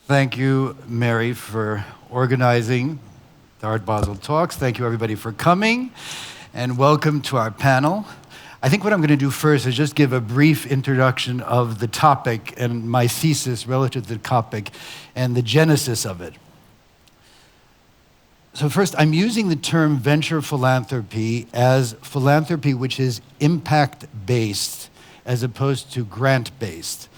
Thank you, Mary, for organizing the Art Basel talks. Thank you, everybody, for coming, and welcome to our panel. I think what I'm going to do first is just give a brief introduction of the topic and my thesis relative to the topic and the genesis of it. So first, I'm using the term venture philanthropy as philanthropy which is impact-based as opposed to grant-based.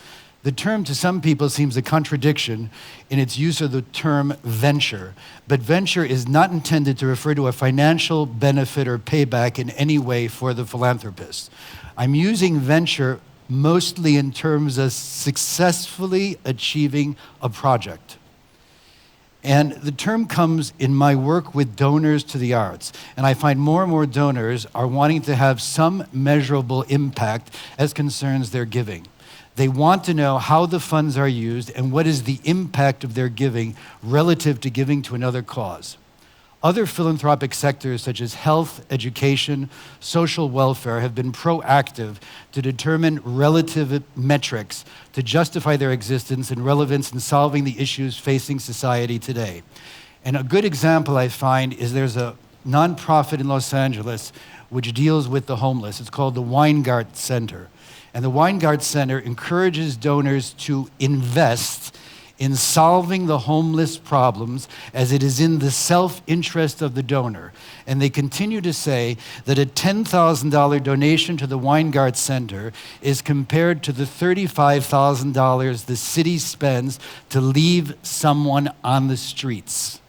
The term to some people seems a contradiction in its use of the term venture, but venture is not intended to refer to a financial benefit or payback in any way for the philanthropist. I'm using venture mostly in terms of successfully achieving a project. And the term comes in my work with donors to the arts. And I find more and more donors are wanting to have some measurable impact as concerns their giving. They want to know how the funds are used and what is the impact of their giving relative to giving to another cause. Other philanthropic sectors such as health, education, social welfare have been proactive to determine relative metrics to justify their existence and relevance in solving the issues facing society today. And a good example I find is there's a nonprofit in Los Angeles which deals with the homeless. It's called the Weingart Center. And the Weingart Center encourages donors to invest in solving the homeless problems as it is in the self-interest of the donor. And they continue to say that a $10,000 donation to the Weingart Center is compared to the $35,000 the city spends to leave someone on the streets.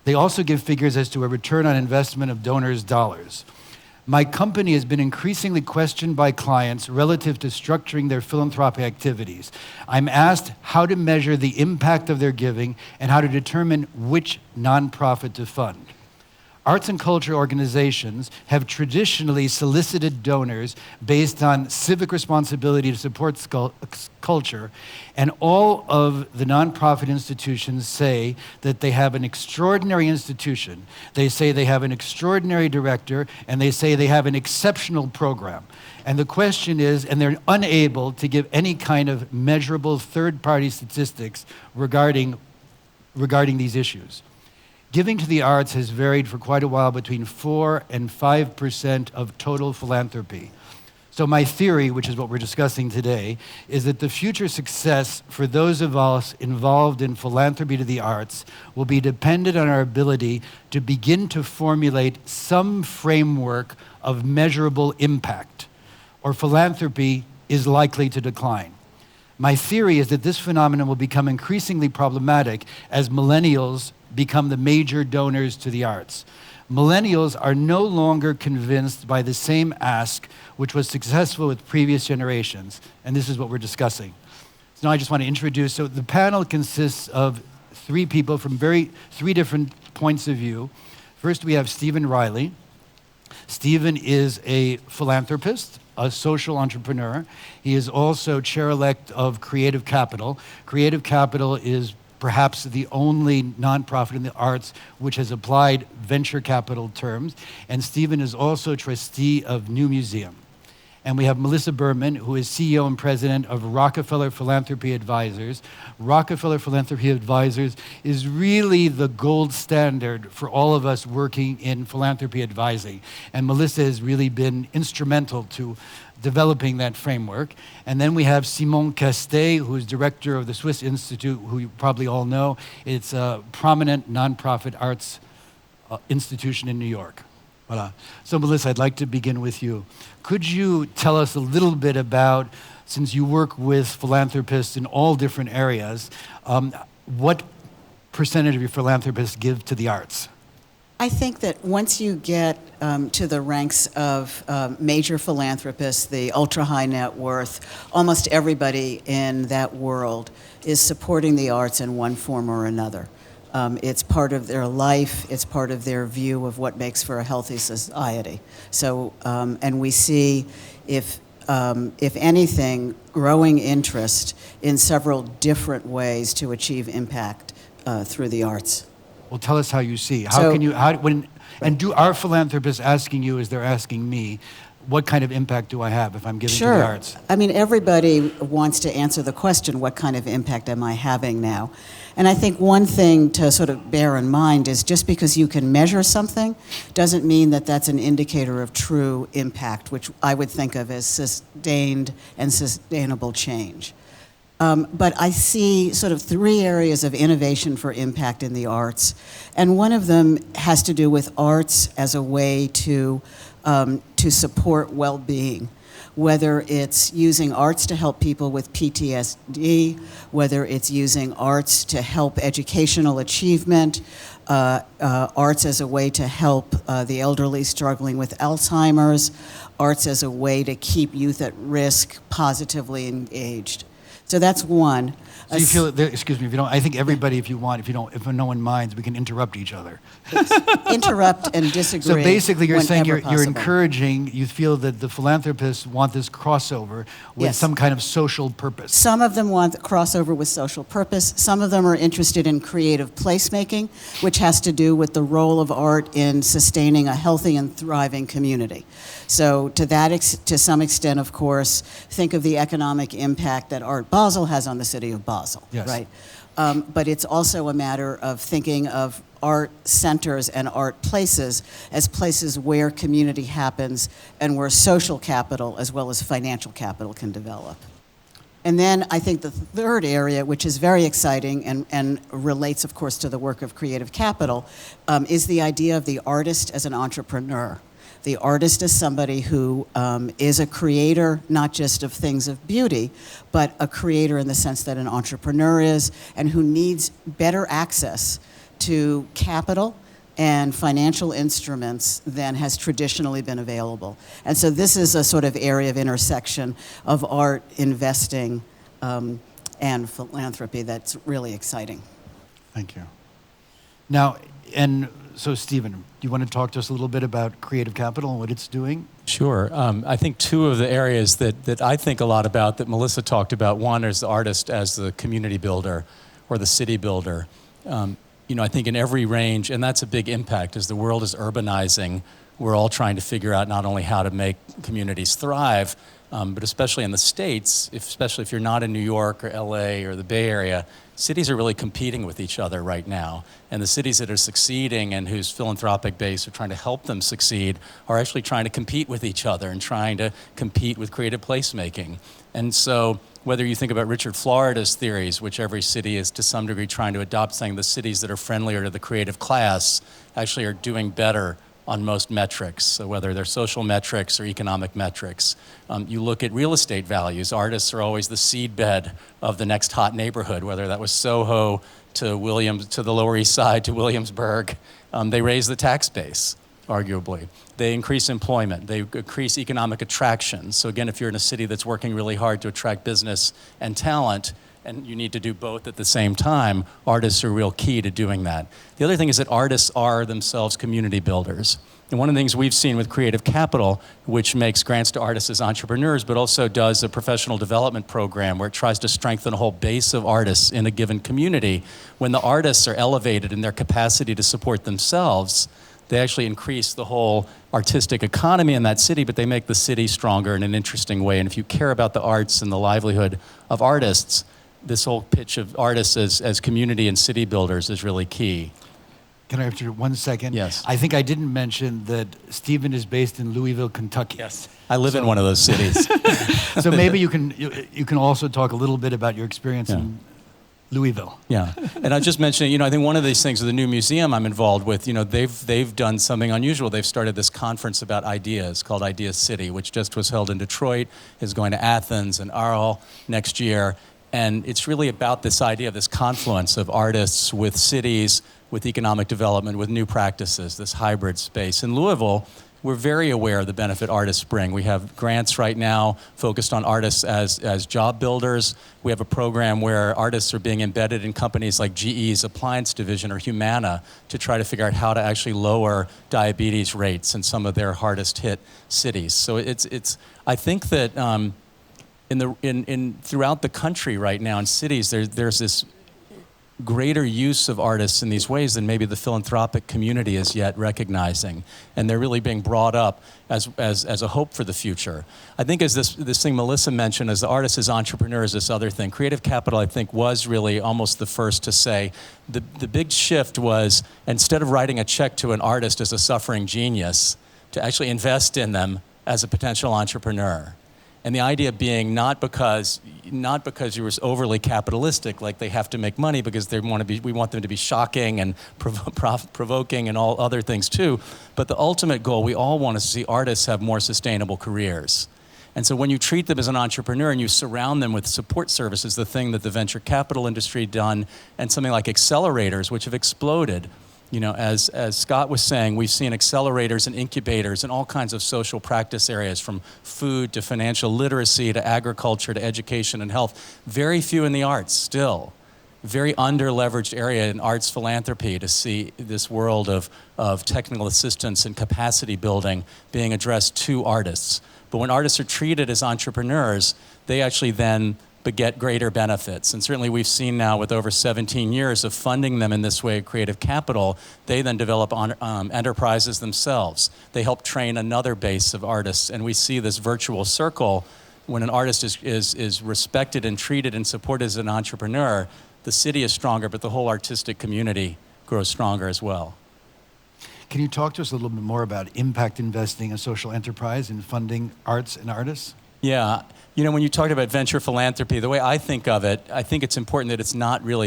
They also give figures as to a return on investment of donors' dollars. My company has been increasingly questioned by clients relative to structuring their philanthropic activities. I'm asked how to measure the impact of their giving and how to determine which nonprofit to fund. Arts and culture organizations have traditionally solicited donors based on civic responsibility to support culture, and all of the nonprofit institutions say that they have an extraordinary institution. They say they have an extraordinary director, and they say they have an exceptional program. And the question is, and they're unable to give any kind of measurable third-party statistics regarding these issues. Giving to the arts has varied for quite a while between 4 and 5% of total philanthropy. So my theory, which is what we're discussing today, is that the future success for those of us involved in philanthropy to the arts will be dependent on our ability to begin to formulate some framework of measurable impact, or philanthropy is likely to decline. My theory is that this phenomenon will become increasingly problematic as millennials become the major donors to the arts. Millennials are no longer convinced by the same ask which was successful with previous generations, and this is what we're discussing. So now I just want to introduce, so the panel consists of 3 people from 3 different points of view. First we have Stephen Reily. Stephen is a philanthropist, a social entrepreneur. He is also chair-elect of Creative Capital. Creative Capital is perhaps the only nonprofit in the arts which has applied venture capital terms. And Stephen is also trustee of New Museum. And we have Melissa Berman, who is CEO and president of Rockefeller Philanthropy Advisors. Rockefeller Philanthropy Advisors is really the gold standard for all of us working in philanthropy advising. And Melissa has really been instrumental to developing that framework. And then we have Simon Castets, who is director of the Swiss Institute, who you probably all know. It's a prominent nonprofit arts institution in New York. Voilà. So Melissa, I'd like to begin with you. Could you tell us a little bit about, since you work with philanthropists in all different areas, what percentage of your philanthropists give to the arts? I think that once you get to the ranks of major philanthropists, the ultra-high net worth, almost everybody in that world is supporting the arts in one form or another. It's part of their life, it's part of their view of what makes for a healthy society. So, and we see, if anything, growing interest in several different ways to achieve impact through the arts. Well, tell us how you see. How can you, and do our philanthropists asking you as they're asking me, what kind of impact do I have if I'm giving to Sure. the arts? I mean, everybody wants to answer the question, what kind of impact am I having now? And I think one thing to sort of bear in mind is just because you can measure something doesn't mean that that's an indicator of true impact, which I would think of as sustained and sustainable change. But I see sort of 3 areas of innovation for impact in the arts. And one of them has to do with arts as a way to support well-being, whether it's using arts to help people with PTSD, whether it's using arts to help educational achievement, arts as a way to help the elderly struggling with Alzheimer's, arts as a way to keep youth at risk positively engaged. So that's one. So you feel, excuse me, if you don't, I think everybody, if no one minds, we can interrupt each other. Interrupt and disagree. So basically you're saying you're possible. encouraging, you feel that the philanthropists want this crossover with Yes. some kind of social purpose. Some of them want crossover with social purpose. Some of them are interested in creative placemaking, which has to do with the role of art in sustaining a healthy and thriving community. So to some extent, of course, think of the economic impact that Art Basel has on the city of Basel, Yes. right? But it's also a matter of thinking of art centers and art places as places where community happens and where social capital as well as financial capital can develop. And then I think the third area, which is very exciting and relates, of course, to the work of creative capital, is the idea of the artist as an entrepreneur. The artist is somebody who is a creator, not just of things of beauty, but a creator in the sense that an entrepreneur is, and who needs better access to capital and financial instruments than has traditionally been available. And so this is a sort of area of intersection of art, investing, and philanthropy that's really exciting. Thank you. Now, and so Stephen, do you want to talk to us a little bit about creative capital and what it's doing? Sure. I think 2 of the areas that I think a lot about that Melissa talked about, one is the artist as the community builder or the city builder. I think in every range, and that's a big impact as the world is urbanizing, we're all trying to figure out not only how to make communities thrive, but especially in the States, especially if you're not in New York or LA or the Bay Area, cities are really competing with each other right now. And the cities that are succeeding and whose philanthropic base are trying to help them succeed are actually trying to compete with each other and trying to compete with creative placemaking. And so whether you think about Richard Florida's theories, which every city is to some degree trying to adopt, saying the cities that are friendlier to the creative class actually are doing better on most metrics, so whether they're social metrics or economic metrics. You look at real estate values. Artists are always the seedbed of the next hot neighborhood, whether that was Soho to the Lower East Side to Williamsburg. They raise the tax base, arguably. They increase employment. They increase economic attraction. So again, if you're in a city that's working really hard to attract business and talent, and you need to do both at the same time, artists are real key to doing that. The other thing is that artists are themselves community builders. And one of the things we've seen with Creative Capital, which makes grants to artists as entrepreneurs, but also does a professional development program where it tries to strengthen a whole base of artists in a given community. When the artists are elevated in their capacity to support themselves, they actually increase the whole artistic economy in that city, but they make the city stronger in an interesting way. And if you care about the arts and the livelihood of artists, this whole pitch of artists as community and city builders is really key. Can I have 1 second? Yes. I think I didn't mention that Stephen is based in Louisville, Kentucky. Yes. I live in one of those cities. So maybe you can also talk a little bit about your experience in Louisville. Yeah, and I just mentioned, I think one of these things with the new museum I'm involved with, they've done something unusual. They've started this conference about ideas called Idea City, which just was held in Detroit, is going to Athens and Arles next year. And it's really about this idea of this confluence of artists with cities, with economic development, with new practices, this hybrid space. In Louisville, we're very aware of the benefit artists bring. We have grants right now focused on artists as job builders. We have a program where artists are being embedded in companies like GE's Appliance Division or Humana to try to figure out how to actually lower diabetes rates in some of their hardest hit cities. So I think that throughout the country right now in cities, there's this greater use of artists in these ways than maybe the philanthropic community is yet recognizing. And they're really being brought up as a hope for the future. I think as this thing Melissa mentioned, as the artists as entrepreneurs, this other thing, Creative Capital, I think, was really almost the first to say, the big shift was, instead of writing a check to an artist as a suffering genius, to actually invest in them as a potential entrepreneur. And the idea being not because you were overly capitalistic, like they have to make money because we want them to be shocking and provoking and all other things too, but the ultimate goal, we all want to see artists have more sustainable careers. And so when you treat them as an entrepreneur and you surround them with support services, the thing that the venture capital industry done, and something like accelerators, which have exploded. You know, as Scott was saying, we've seen accelerators and incubators in all kinds of social practice areas, from food to financial literacy to agriculture to education and health. Very few in the arts still. Very under-leveraged area in arts philanthropy to see this world of technical assistance and capacity building being addressed to artists. But when artists are treated as entrepreneurs, they actually then beget greater benefits. And certainly we've seen now with over 17 years of funding them in this way of Creative Capital, they then develop enterprises themselves. They help train another base of artists. And we see this virtual circle. When an artist is respected and treated and supported as an entrepreneur, the city is stronger, but the whole artistic community grows stronger as well. Can you talk to us a little bit more about impact investing, a social enterprise in funding arts and artists? Yeah. You know, when you talked about venture philanthropy, the way I think of it, I think it's important that it's not really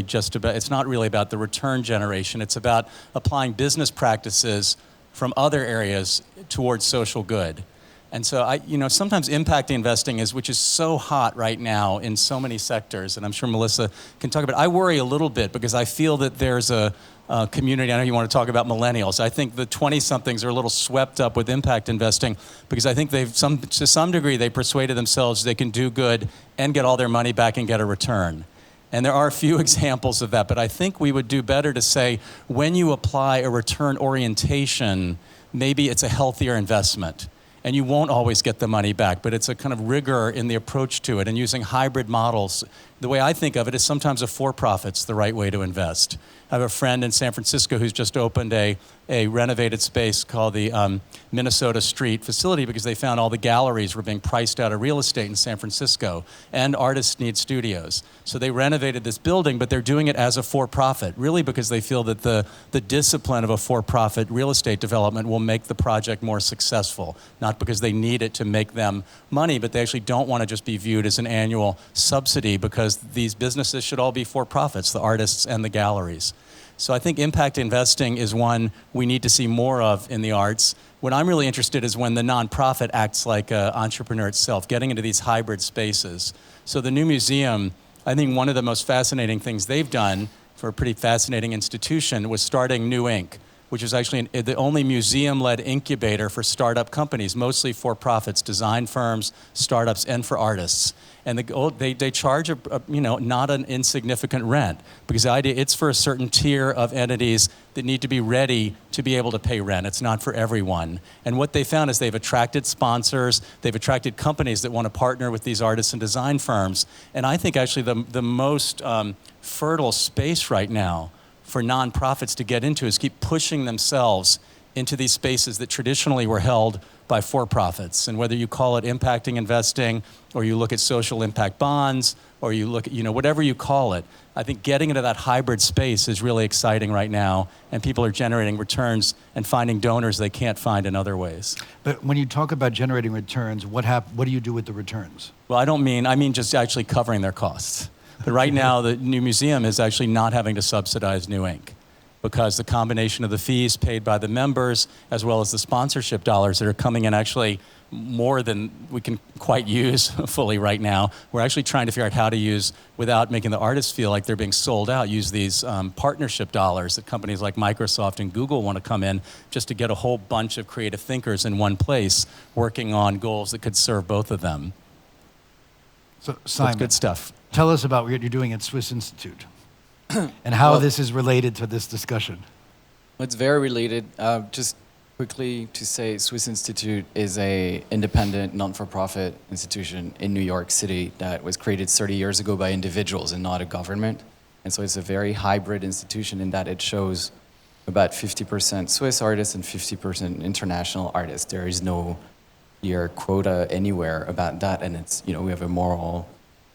about the return generation. It's about applying business practices from other areas towards social good. And so sometimes impact investing which is so hot right now in so many sectors, and I'm sure Melissa can talk about it. I worry a little bit because I feel that there's a community. I know you want to talk about millennials. I think the 20-somethings are a little swept up with impact investing because I think to some degree, they persuaded themselves they can do good and get all their money back and get a return. And there are a few examples of that, but I think we would do better to say, when you apply a return orientation, maybe it's a healthier investment. And you won't always get the money back, but it's a kind of rigor in the approach to it and using hybrid models. The way I think of it is sometimes a for-profit's the right way to invest. I have a friend in San Francisco who's just opened a renovated space called the Minnesota Street facility because they found all the galleries were being priced out of real estate in San Francisco, and artists need studios. So they renovated this building, but they're doing it as a for-profit, really because they feel that the discipline of a for-profit real estate development will make the project more successful, not because they need it to make them money, but they actually don't want to just be viewed as an annual subsidy because these businesses should all be for-profits, the artists and the galleries. So I think impact investing is one we need to see more of in the arts. What I'm really interested is when the nonprofit acts like an entrepreneur itself, getting into these hybrid spaces. So the new museum, I think one of the most fascinating things they've done for a pretty fascinating institution was starting New Inc., which is actually the only museum-led incubator for startup companies, mostly for-profits, design firms, startups, and for artists. And they charge not an insignificant rent, because the idea it's for a certain tier of entities that need to be ready to be able to pay rent. It's not for everyone. And what they found is they've attracted sponsors, they've attracted companies that want to partner with these artists and design firms. And I think actually the most fertile space right now for nonprofits to get into is keep pushing themselves into these spaces that traditionally were held by for-profits. And whether you call it impacting investing, or you look at social impact bonds, or you look at, whatever you call it, I think getting into that hybrid space is really exciting right now, and people are generating returns and finding donors they can't find in other ways. But when you talk about generating returns, what do you do with the returns? Well, I mean just actually covering their costs. But right now, the new museum is actually not having to subsidize New Inc., because the combination of the fees paid by the members as well as the sponsorship dollars that are coming in actually more than we can quite use fully right now. We're actually trying to figure out how to use, without making the artists feel like they're being sold out, use these partnership dollars that companies like Microsoft and Google want to come in just to get a whole bunch of creative thinkers in one place working on goals that could serve both of them. So, Simon, that's good stuff. Tell us about what you're doing at Swiss Institute and how this is related to this discussion. It's very related. Just quickly to say, Swiss Institute is an independent, non-for-profit institution in New York City that was created 30 years ago by individuals and not a government. And so it's a very hybrid institution in that it shows about 50% Swiss artists and 50% international artists. There is no clear quota anywhere about that, and it's, we have a moral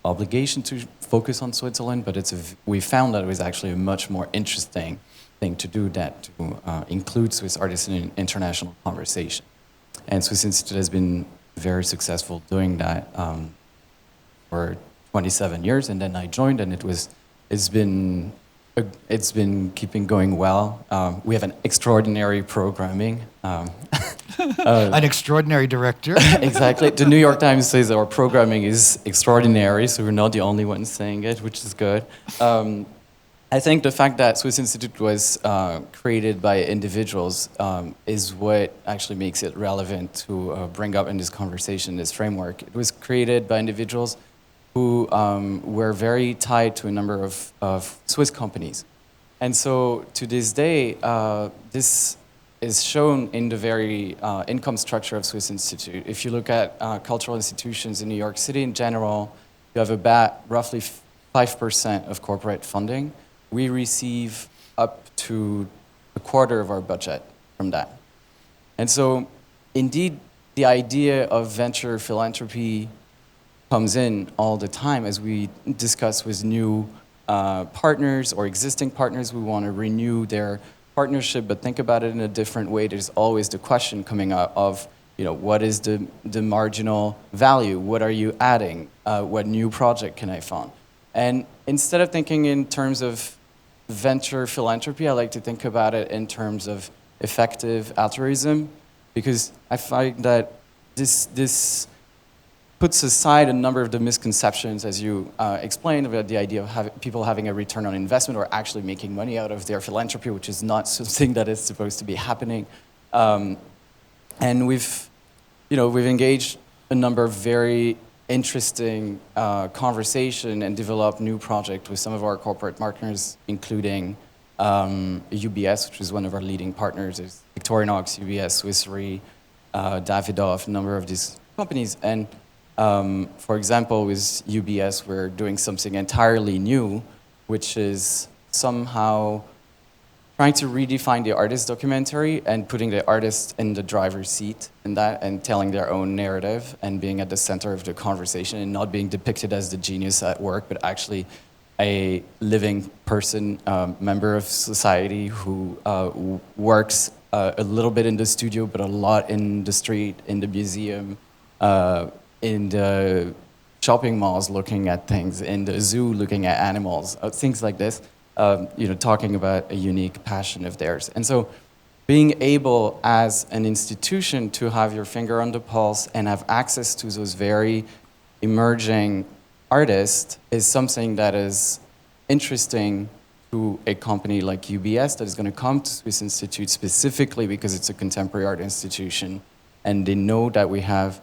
obligation to focus on Switzerland, but we found that it was actually a much more interesting thing to do, that to include Swiss artists in an international conversation. And Swiss Institute has been very successful doing that for 27 years, and then I joined, and it's been keeping going well. We have an extraordinary programming. An extraordinary director. Exactly. The New York Times says our programming is extraordinary, so we're not the only ones saying it, which is good. I think the fact that Swiss Institute was created by individuals is what actually makes it relevant to bring up in this conversation, this framework. It was created by individuals who were very tied to a number of Swiss companies. And so to this day, this is shown in the very income structure of Swiss Institute. If you look at cultural institutions in New York City in general, you have about roughly 5% of corporate funding. We receive up to a quarter of our budget from that. And so indeed, the idea of venture philanthropy comes in all the time as we discuss with new partners or existing partners. We want to renew their partnership, but think about it in a different way. There's always the question coming up of, what is the marginal value? What are you adding? What new project can I fund? And instead of thinking in terms of venture philanthropy, I like to think about it in terms of effective altruism, because I find that this puts aside a number of the misconceptions, as you explained, about the idea of people having a return on investment or actually making money out of their philanthropy, which is not something that is supposed to be happening. And we've engaged a number of very interesting conversation and developed new projects with some of our corporate partners, including UBS, which is one of our leading partners. There's Victorinox, UBS, Swiss Re, Davidoff, a number of these companies. And for example, with UBS, we're doing something entirely new, which is somehow trying to redefine the artist documentary and putting the artist in the driver's seat in that, and telling their own narrative and being at the center of the conversation and not being depicted as the genius at work, but actually a living person, member of society who works a little bit in the studio, but a lot in the street, in the museum, in the shopping malls looking at things, in the zoo looking at animals, things like this. Talking about a unique passion of theirs. And so being able as an institution to have your finger on the pulse and have access to those very emerging artists is something that is interesting to a company like UBS that is going to come to Swiss Institute specifically because it's a contemporary art institution, and they know that we have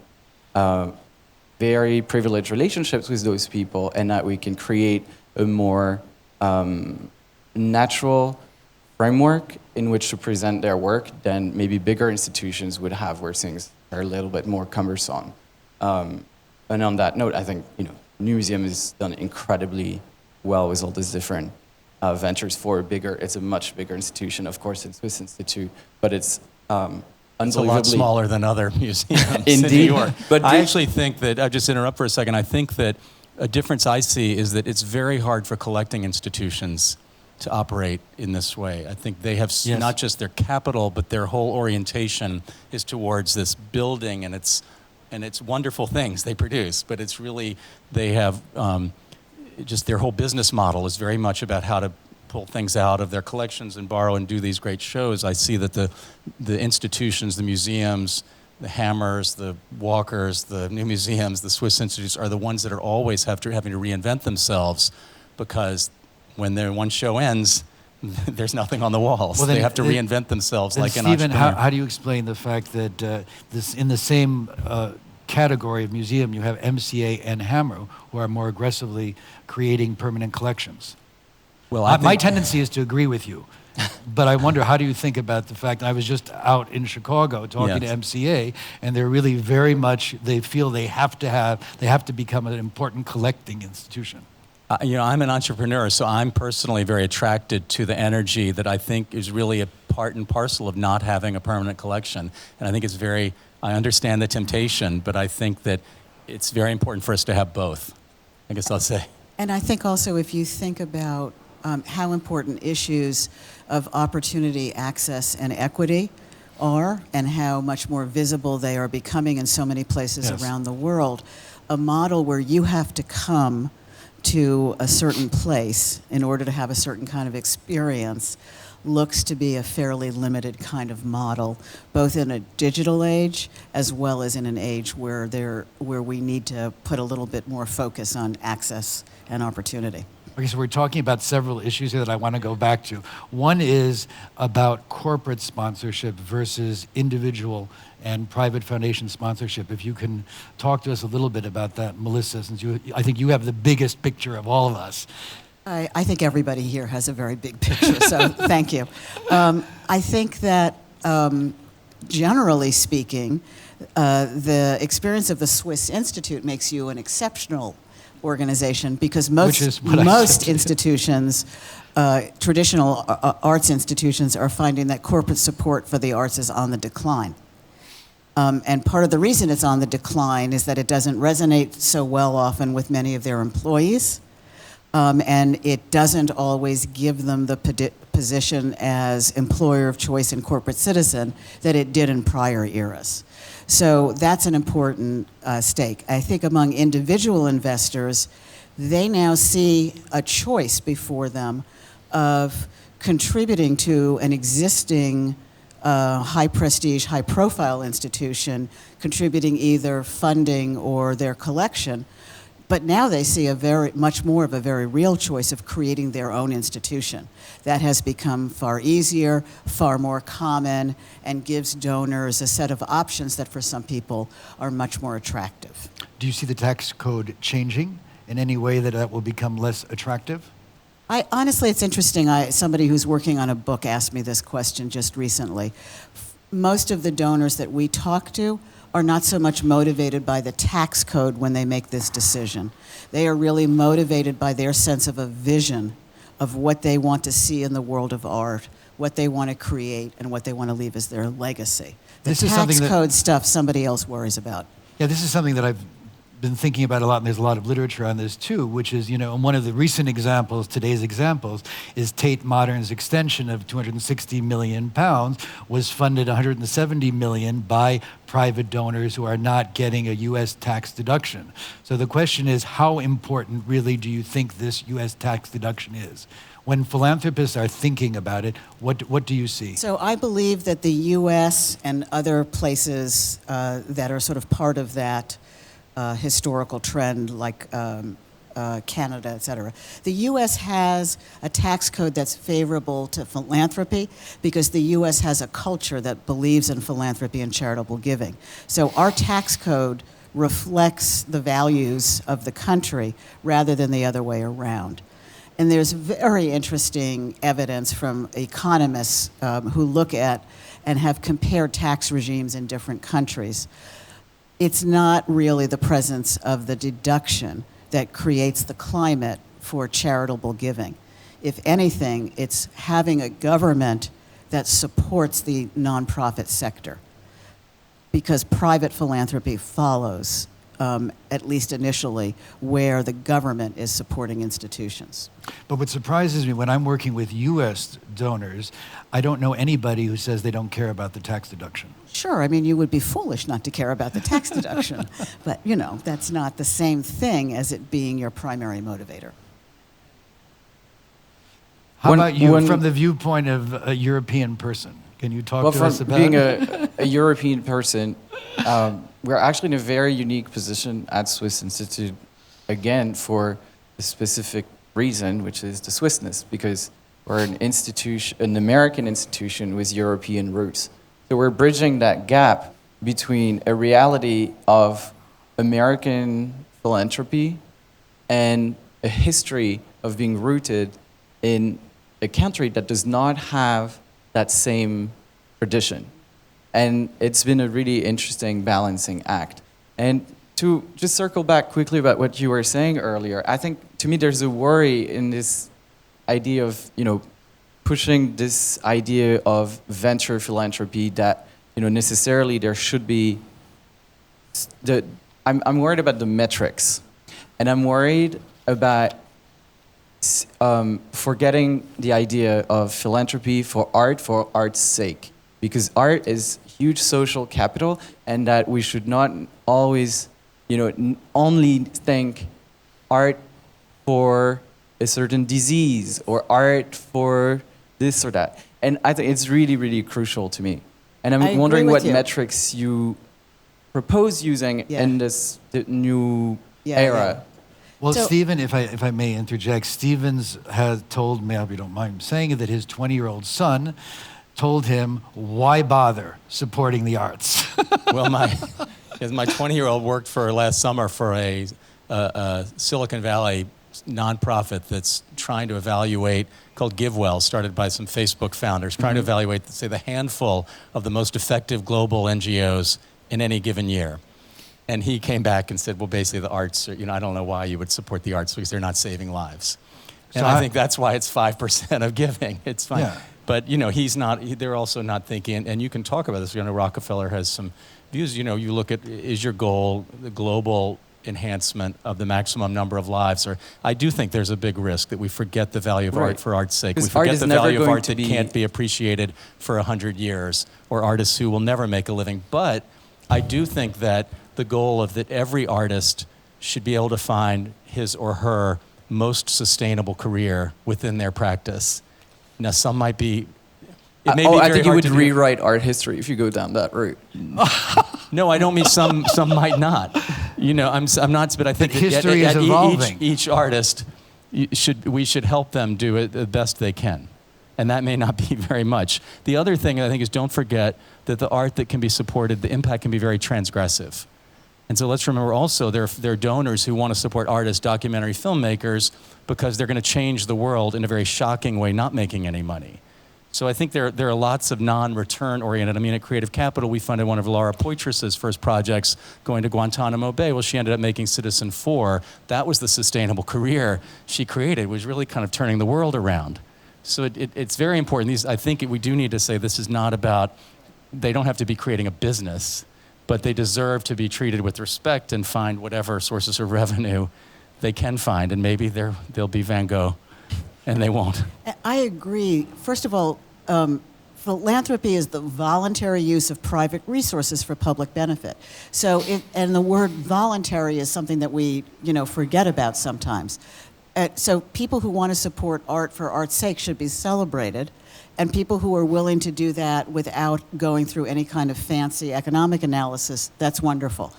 very privileged relationships with those people and that we can create a more natural framework in which to present their work than maybe bigger institutions would have, where things are a little bit more cumbersome. And on that note, I think Museum has done incredibly well with all these different ventures for it's a much bigger institution, of course, than Swiss Institute, but it's It's a lot smaller than other museums in New York. But I actually think that, I'll just interrupt for a second, I think that a difference I see is that it's very hard for collecting institutions to operate in this way. I think they have not just their capital, but their whole orientation is towards this building, and it's wonderful things they produce, but it's really, they have just their whole business model is very much about how to pull things out of their collections and borrow and do these great shows. I see that the institutions, the museums, the Hammers, the Walkers, the new museums, the Swiss Institutes are the ones that are always having to reinvent themselves, because when their one show ends, there's nothing on the walls. Well, they have to reinvent themselves like an entrepreneur. Stephen, how do you explain the fact that this in the same category of museum you have MCA and Hammer, who are more aggressively creating permanent collections? Well, my tendency is to agree with you, but I wonder, how do you think about the fact that I was just out in Chicago talking to MCA, and they're really very much, they feel they have to become an important collecting institution. I'm an entrepreneur, so I'm personally very attracted to the energy that I think is really a part and parcel of not having a permanent collection. And I think I understand the temptation, but I think that it's very important for us to have both, I guess I'll say. And I think also if you think about how important issues of opportunity, access, and equity are, and how much more visible they are becoming in so many places Yes. around the world, a model where you have to come to a certain place in order to have a certain kind of experience looks to be a fairly limited kind of model, both in a digital age as well as in an age where we need to put a little bit more focus on access and opportunity. Okay, so we're talking about several issues here that I want to go back to. One is about corporate sponsorship versus individual and private foundation sponsorship. If you can talk to us a little bit about that, Melissa, since I think you have the biggest picture of all of us. I think everybody here has a very big picture, so thank you. I think that, generally speaking, the experience of the Swiss Institute makes you an exceptional organization because most institutions, traditional arts institutions, are finding that corporate support for the arts is on the decline. And part of the reason it's on the decline is that it doesn't resonate so well often with many of their employees. And it doesn't always give them the position as employer of choice and corporate citizen that it did in prior eras. So that's an important stake. I think among individual investors, they now see a choice before them of contributing to an existing high prestige, high profile institution, contributing either funding or their collection. But now they see much more of a very real choice of creating their own institution. That has become far easier, far more common, and gives donors a set of options that for some people are much more attractive. Do you see the tax code changing in any way that will become less attractive? Honestly, it's interesting. Somebody who's working on a book asked me this question just recently. Most of the donors that we talk to are not so much motivated by the tax code when they make this decision. They are really motivated by their sense of a vision of what they want to see in the world of art, what they want to create, and what they want to leave as their legacy. The tax code stuff somebody else worries about. Yeah, this is something that I've been thinking about a lot, and there's a lot of literature on this too, which is, one of the recent examples, today's examples, is Tate Modern's extension of £260 million was funded $170 million by private donors who are not getting a U.S. tax deduction. So the question is, how important really do you think this U.S. tax deduction is? When philanthropists are thinking about it, what do you see? So I believe that the U.S. and other places that are sort of part of that historical trend, like Canada, et cetera. The U.S. has a tax code that's favorable to philanthropy because the U.S. has a culture that believes in philanthropy and charitable giving. So our tax code reflects the values of the country rather than the other way around. And there's very interesting evidence from economists who look at and have compared tax regimes in different countries. It's not really the presence of the deduction that creates the climate for charitable giving. If anything, it's having a government that supports the nonprofit sector, because private philanthropy follows, at least initially, where the government is supporting institutions. But what surprises me when I'm working with U.S. donors, I don't know anybody who says they don't care about the tax deduction. Sure, I mean, you would be foolish not to care about the tax deduction, but, that's not the same thing as it being your primary motivator. How about you, from the viewpoint of a European person? Can you talk to us about being a European person, we're actually in a very unique position at Swiss Institute, again, for a specific reason, which is the Swissness, because we're an American institution with European roots. So we're bridging that gap between a reality of American philanthropy and a history of being rooted in a country that does not have that same tradition. And it's been a really interesting balancing act. And To just circle back quickly about what you were saying earlier, I think to me there's a worry in this idea of, pushing this idea of venture philanthropy that, necessarily there should be I'm worried about the metrics, and I'm worried about forgetting the idea of philanthropy for art's sake, because art is huge social capital, and that we should not always, only think art for a certain disease or art for this or that. And I think it's really, really crucial to me. And I I'm agree wondering with what you. metrics you propose using in this new era. Well, So- Stephen, if I may interject, Stevens has told me, I hope you don't mind saying it, that his 20-year-old son told him, why bother supporting the arts? Well, my 20-year-old worked for last summer for a Silicon Valley nonprofit that's trying to evaluate, called GiveWell, started by some Facebook founders, trying to evaluate, say, the handful of the most effective global NGOs in any given year. And he came back and said, well, basically the arts, I don't know why you would support the arts because they're not saving lives. And So I think that's why it's 5% of giving. It's fine. Yeah. But, they're also not thinking, and you can talk about this, Rockefeller has some views, you look at, is your goal the global enhancement of the maximum number of lives? Or I do think there's a big risk that we forget the value of Right. art for art's sake. We Because art forget is the never value of going art to that be- can't be appreciated for 100 years, or artists who will never make a living. But I do think that the goal of that every artist should be able to find his or her most sustainable career within their practice. Now, some might be. It may be I very think you hard would to do. rewrite art history if you go down that route. No, I don't mean some might not. I'm not, but I think But history is evolving. each artist we should help them do it the best they can. And that may not be very much. The other thing I think is, don't forget that the art that can be supported, the impact can be very transgressive. And so let's remember also there are donors who want to support artists, documentary filmmakers, because they're going to change the world in a very shocking way, not making any money. So I think there are lots of non-return oriented. I mean, at Creative Capital, we funded one of Laura Poitras's first projects going to Guantanamo Bay. Well, she ended up making Citizen4. That was the sustainable career she created. It was really kind of turning the world around. So it's very important. I think we do need to say this is not about, they don't have to be creating a business, but they deserve to be treated with respect and find whatever sources of revenue they can find. And maybe they'll be Van Gogh, and they won't. I agree. First of all, philanthropy is the voluntary use of private resources for public benefit. So, and the word voluntary is something that we, forget about sometimes. So people who want to support art for art's sake should be celebrated, and people who are willing to do that without going through any kind of fancy economic analysis, that's wonderful.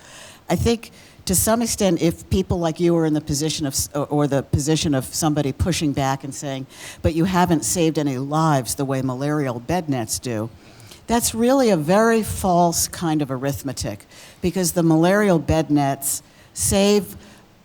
I think to some extent, if people like you are in the position of, or the position of somebody pushing back and saying, but you haven't saved any lives the way malarial bed nets do, that's really a very false kind of arithmetic, because the malarial bed nets save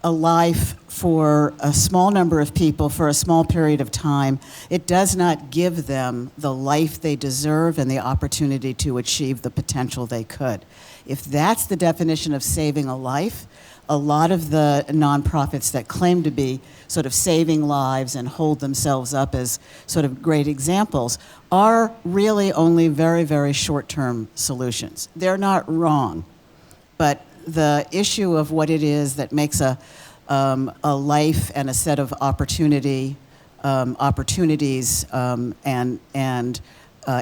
a life for a small number of people for a small period of time. It does not give them the life they deserve and the opportunity to achieve the potential they could. If that's the definition of saving a life, a lot of the nonprofits that claim to be sort of saving lives and hold themselves up as sort of great examples are really only very, very short-term solutions. They're not wrong, but the issue of what it is that makes a life and a set of opportunities and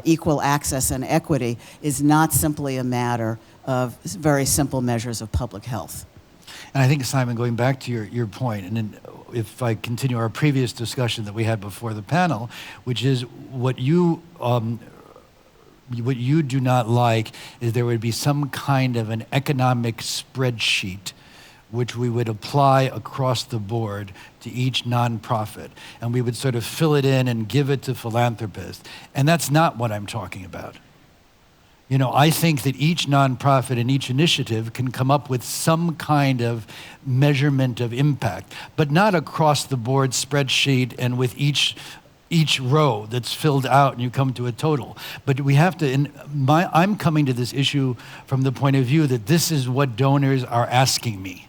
equal access and equity is not simply a matter of very simple measures of public health. And I think, Simon, going back to your point, and then if I continue our previous discussion that we had before the panel, which is what you do not like is there would be some kind of an economic spreadsheet which we would apply across the board to each nonprofit, and we would sort of fill it in and give it to philanthropists. And that's not what I'm talking about. I think that each nonprofit and each initiative can come up with some kind of measurement of impact, but not across the board spreadsheet and with each each row that's filled out and you come to a total. But we have to, I'm coming to this issue from the point of view that this is what donors are asking me.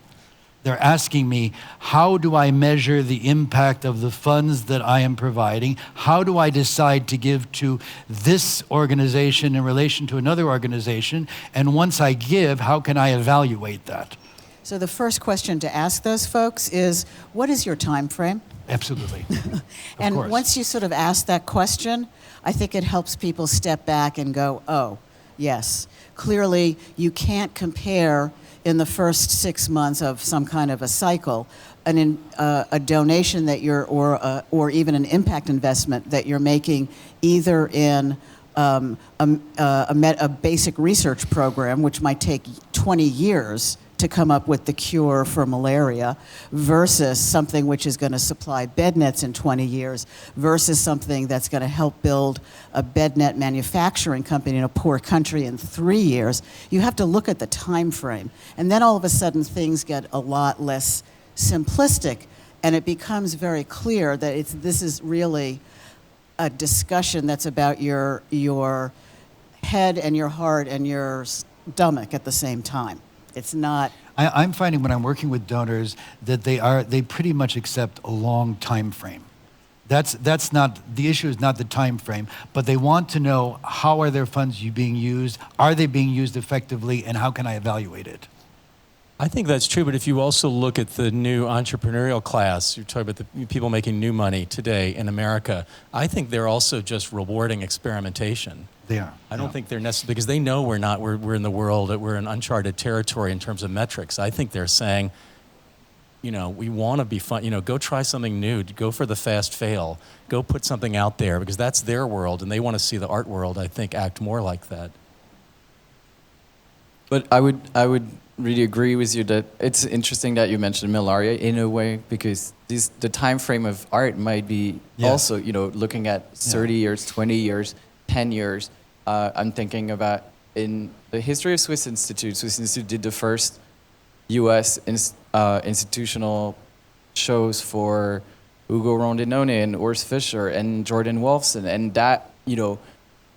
They're asking me, how do I measure the impact of the funds that I am providing? How do I decide to give to this organization in relation to another organization? And once I give, how can I evaluate that? So the first question to ask those folks is, what is your time frame? Absolutely. And Of course. once you sort of ask that question, I think it helps people step back and go, oh, yes, clearly you can't compare in the first 6 months of some kind of a cycle, a donation that you're, or even an impact investment that you're making either in a basic research program, which might take 20 years to come up with the cure for malaria, versus something which is going to supply bed nets in 20 years, versus something that's going to help build a bed net manufacturing company in a poor country in 3 years. You have to look at the time frame. And then all of a sudden things get a lot less simplistic, and it becomes very clear that this is really a discussion that's about your head and your heart and your stomach at the same time. It's not. I'm finding when I'm working with donors that they pretty much accept a long time frame. That's not, the issue is not the time frame, but they want to know, how are their funds being used? Are they being used effectively, and how can I evaluate it? I think that's true, but if you also look at the new entrepreneurial class, you're talking about the people making new money today in America, I think they're also just rewarding experimentation. They are. I don't think they're necessarily, because they know we're in the world, that we're in uncharted territory in terms of metrics. I think they're saying, we want to be fun, go try something new, go for the fast fail, go put something out there, because that's their world, and they want to see the art world, I think, act more like that. But I would really agree with you that it's interesting that you mentioned malaria in a way, because the time frame of art might be also, looking at 30 years, 20 years, 10 years. I'm thinking about in the history of Swiss Institute did the first U.S. Institutional shows for Ugo Rondinone and Urs Fischer and Jordan Wolfson. And that,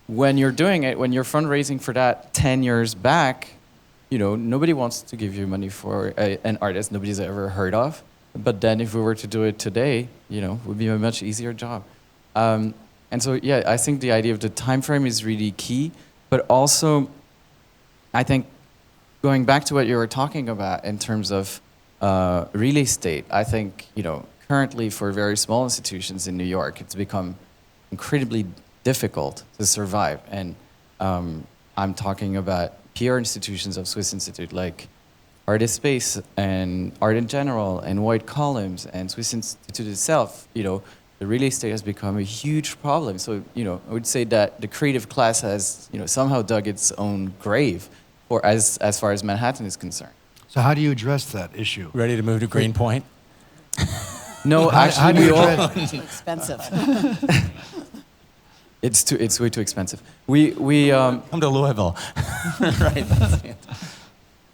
when you're doing it, when you're fundraising for that 10 years back, nobody wants to give you money for an artist nobody's ever heard of. But then if we were to do it today, it would be a much easier job. And so, I think the idea of the time frame is really key. But also, I think going back to what you were talking about in terms of real estate, I think, currently for very small institutions in New York, it's become incredibly difficult to survive. And I'm talking about peer institutions of Swiss Institute, like Artist Space and Art in General and White Columns and Swiss Institute itself. The real estate has become a huge problem. So, I would say that the creative class has, somehow dug its own grave, or as far as Manhattan is concerned. So how do you address that issue? Ready to move to Greenpoint? No, How actually, do you we all. address- Too expensive. It's way too expensive. We Come to Louisville. Right.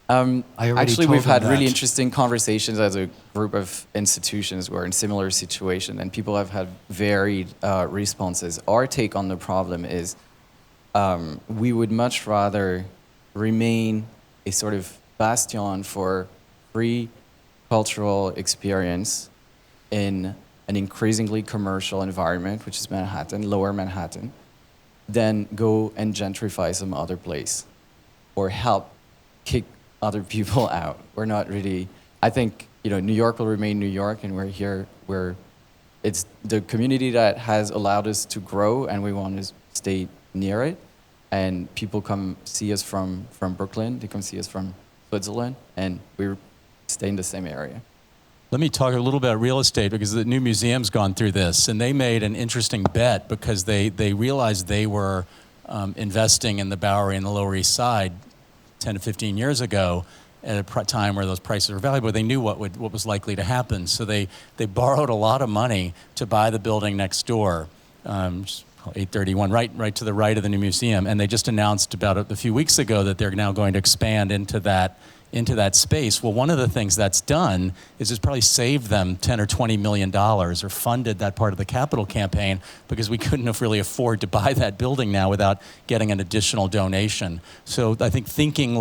Actually, we've told had them really that. interesting conversations as a group of institutions who are in similar situation, and people have had varied responses. Our take on the problem is we would much rather remain a sort of bastion for free cultural experience in an increasingly commercial environment, which is Manhattan, lower Manhattan, than go and gentrify some other place or help kick other people out. We're not really, I think, New York will remain New York, and we're here where it's the community that has allowed us to grow, and we want to stay near it. And people come see us from Brooklyn, they come see us from Switzerland, and we stay in the same area. Let me talk a little bit about real estate, because the new museum's gone through this, and they made an interesting bet because they realized they were investing in the Bowery and the Lower East Side 10 to 15 years ago at a time where those prices were valuable. They knew what was likely to happen. So they borrowed a lot of money to buy the building next door, 831, right to the right of the new museum. And they just announced about a few weeks ago that they're now going to expand into that into that space. Well, one of the things that's done is it's probably saved them $10 or $20 million or funded that part of the capital campaign because we couldn't have really afford to buy that building now without getting an additional donation. So I think thinking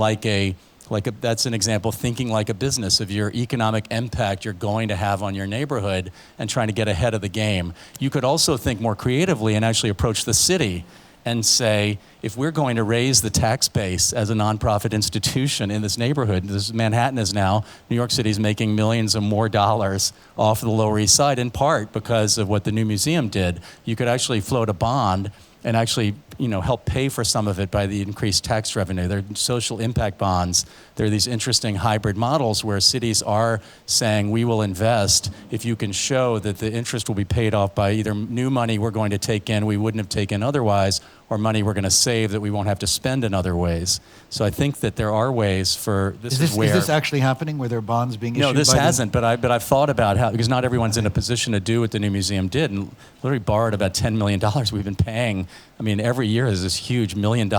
that's an example, thinking like a business of your economic impact you're going to have on your neighborhood and trying to get ahead of the game. You could also think more creatively and actually approach the city and say, if we're going to raise the tax base as a nonprofit institution in this neighborhood, this Manhattan is now, New York City is making millions of more dollars off the Lower East Side, in part because of what the new museum did. You could actually float a bond and actually, help pay for some of it by the increased tax revenue. There are social impact bonds. There are these interesting hybrid models where cities are saying, we will invest if you can show that the interest will be paid off by either new money we're going to take in we wouldn't have taken otherwise, or money we're going to save that we won't have to spend in other ways. So I think that there are ways for Is this actually happening where there are bonds being issued? No, this hasn't, but I've thought about how, because not everyone's in a position to do what the new museum did, and literally borrowed about $10 million we've been paying. I mean, every year is this huge $1 million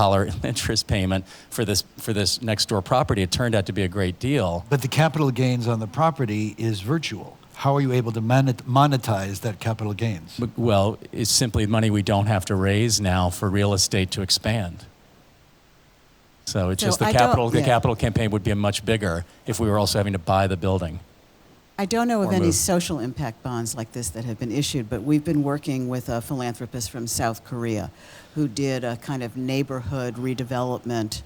interest payment for this next door property. It turned out to be a great deal. But the capital gains on the property is virtual. How are you able to monetize that capital gains? Well, it's simply money we don't have to raise now for real estate to expand. So it's just the capital campaign would be much bigger if we were also having to buy the building. I don't know of any social impact bonds like this that have been issued, but we've been working with a philanthropist from South Korea who did a kind of neighborhood redevelopment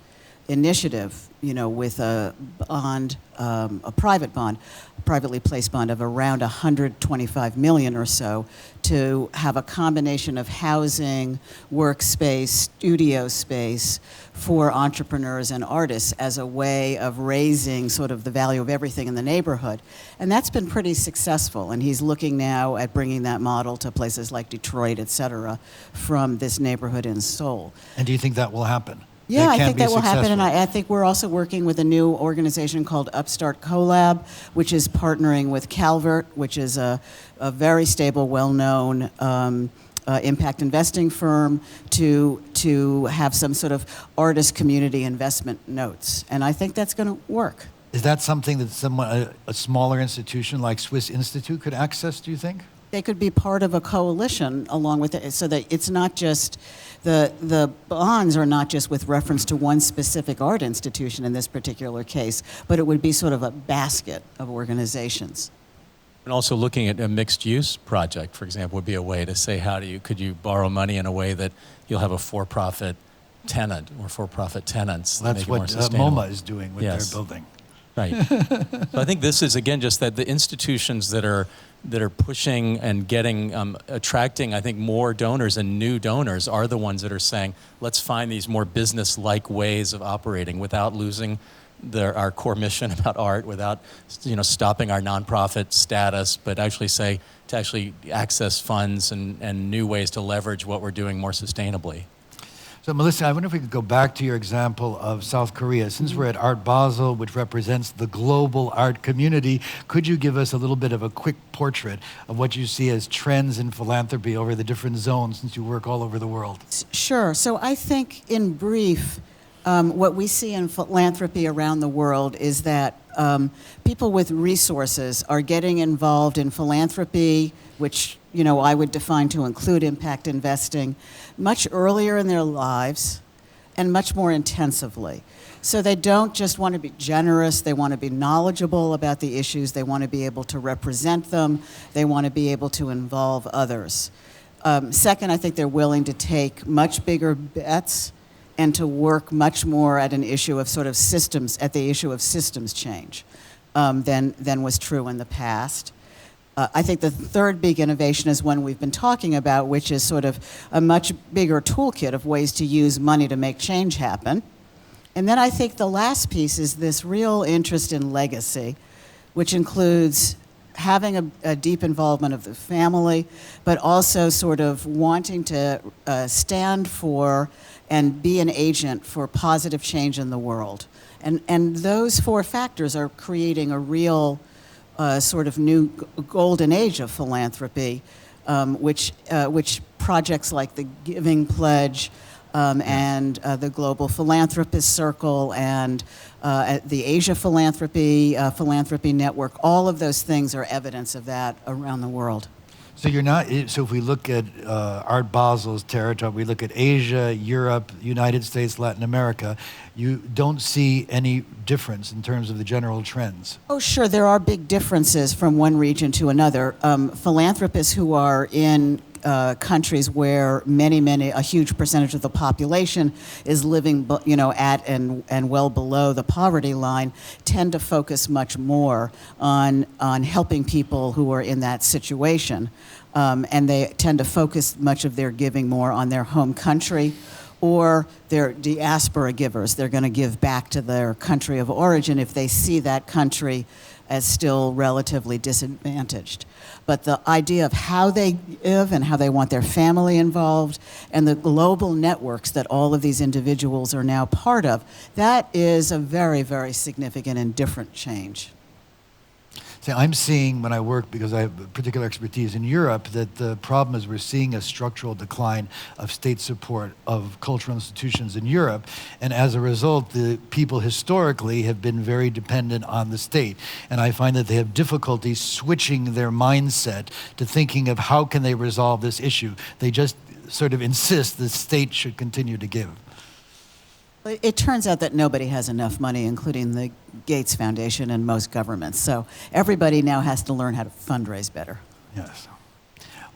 initiative, with a bond, a private bond, a privately placed bond of around $125 million or so to have a combination of housing, workspace, studio space for entrepreneurs and artists as a way of raising sort of the value of everything in the neighborhood. And that's been pretty successful. And he's looking now at bringing that model to places like Detroit, et cetera, from this neighborhood in Seoul. And do you think that will happen? Yeah, I think that will happen, and I think we're also working with a new organization called Upstart Collab, which is partnering with Calvert, which is a very stable, well-known impact investing firm, to have some sort of artist community investment notes, and I think that's going to work. Is that something that a smaller institution like Swiss Institute could access, do you think? They could be part of a coalition along with it, so that it's not just the bonds are not just with reference to one specific art institution in this particular case, but it would be sort of a basket of organizations. And also looking at a mixed-use project, for example, would be a way to say, could you borrow money in a way that you'll have a for-profit tenant or for-profit tenants? Well, that's what MoMA is doing with their building. Right. So I think this is, again, just that the institutions that are pushing and attracting, I think, more donors and new donors are the ones that are saying, let's find these more business-like ways of operating without losing our core mission about art, without stopping our nonprofit status, but actually to access funds and new ways to leverage what we're doing more sustainably. So Melissa, I wonder if we could go back to your example of South Korea. Since we're at Art Basel, which represents the global art community, could you give us a little bit of a quick portrait of what you see as trends in philanthropy over the different zones, since you work all over the world? Sure. So I think, in brief, what we see in philanthropy around the world is that people with resources are getting involved in philanthropy, which I would define to include impact investing, much earlier in their lives and much more intensively. So they don't just want to be generous, they want to be knowledgeable about the issues, they want to be able to represent them, they want to be able to involve others. Second, I think they're willing to take much bigger bets and to work much more at the issue of systems change than was true in the past. I think the third big innovation is one we've been talking about, which is sort of a much bigger toolkit of ways to use money to make change happen. And then I think the last piece is this real interest in legacy, which includes having a deep involvement of the family, but also sort of wanting to stand for and be an agent for positive change in the world. And those four factors are creating a real sort of new golden age of philanthropy, which projects like the Giving Pledge, and the Global Philanthropist Circle and the Asia Philanthropy Network. All of those things are evidence of that around the world. So you're not. So if we look at Art Basel's territory, we look at Asia, Europe, United States, Latin America. You don't see any difference in terms of the general trends. Oh, sure, there are big differences from one region to another. Philanthropists who are in countries where a huge percentage of the population is living, at and well below the poverty line, tend to focus much more on helping people who are in that situation, and they tend to focus much of their giving more on their home country, or they're diaspora givers. They're going to give back to their country of origin if they see that country as still relatively disadvantaged. But the idea of how they give and how they want their family involved and the global networks that all of these individuals are now part of, that is a very, very significant and different change. See, I'm seeing when I work, because I have particular expertise in Europe, that the problem is we're seeing a structural decline of state support of cultural institutions in Europe. And as a result, the people historically have been very dependent on the state. And I find that they have difficulty switching their mindset to thinking of how can they resolve this issue. They just sort of insist the state should continue to give. It turns out that nobody has enough money, including the Gates Foundation and most governments. So everybody now has to learn how to fundraise better. Yes.